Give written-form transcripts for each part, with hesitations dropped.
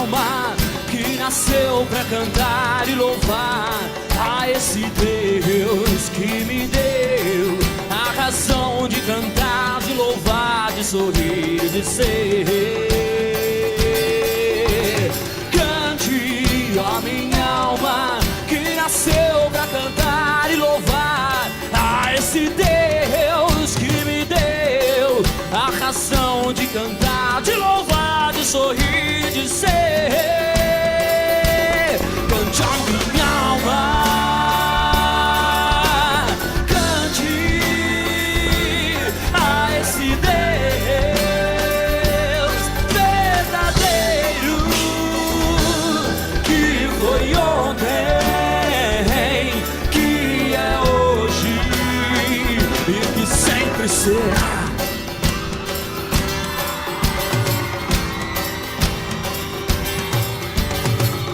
alma que nasceu pra cantar e louvar a esse Deus que me deu a razão de cantar, de louvar, de sorrir, de ser. Cante, ó minha alma, que nasceu pra cantar e louvar a esse Deus que me deu a razão de cantar, de louvar, de sorrir, de ser. Cante, ó minha alma, cante a esse Deus verdadeiro que foi ontem, que é hoje e que sempre será.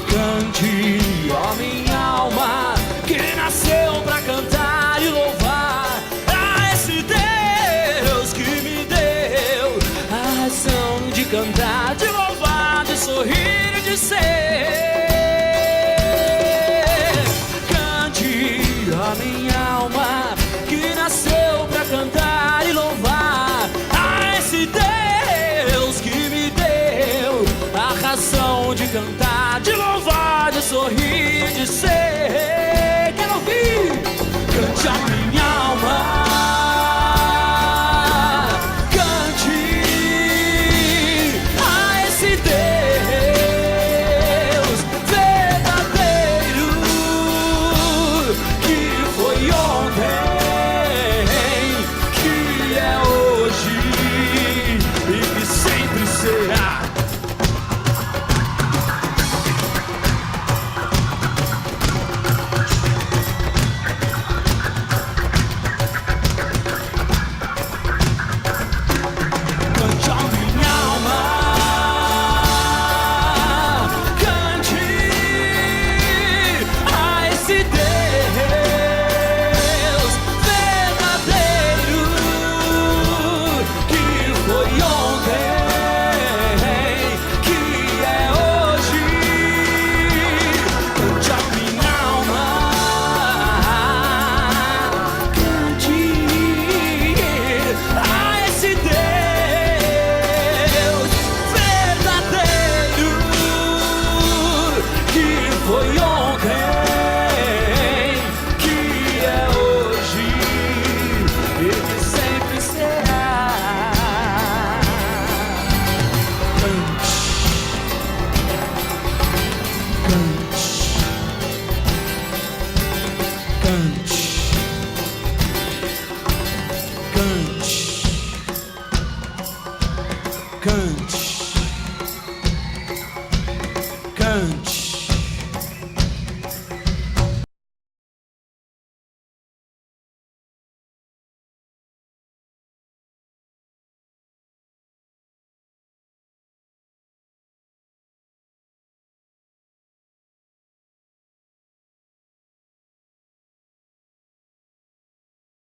Cante, ó minha alma, que nasceu pra cantar e louvar a esse Deus que me deu a razão de cantar, de louvar, de sorrir e de ser. Cante, ó minha alma, que nasceu pra cantar e louvar a esse Deus que me deu a razão de cantar, de louvar, de sorrir, de ser. Quero ouvir. Cante, a minha alma, cante a esse Deus verdadeiro que foi ontem, que é hoje e que sempre será. Foi ontem, que é hoje e que sempre será. Cante, cante, cante, cante, cante, cante.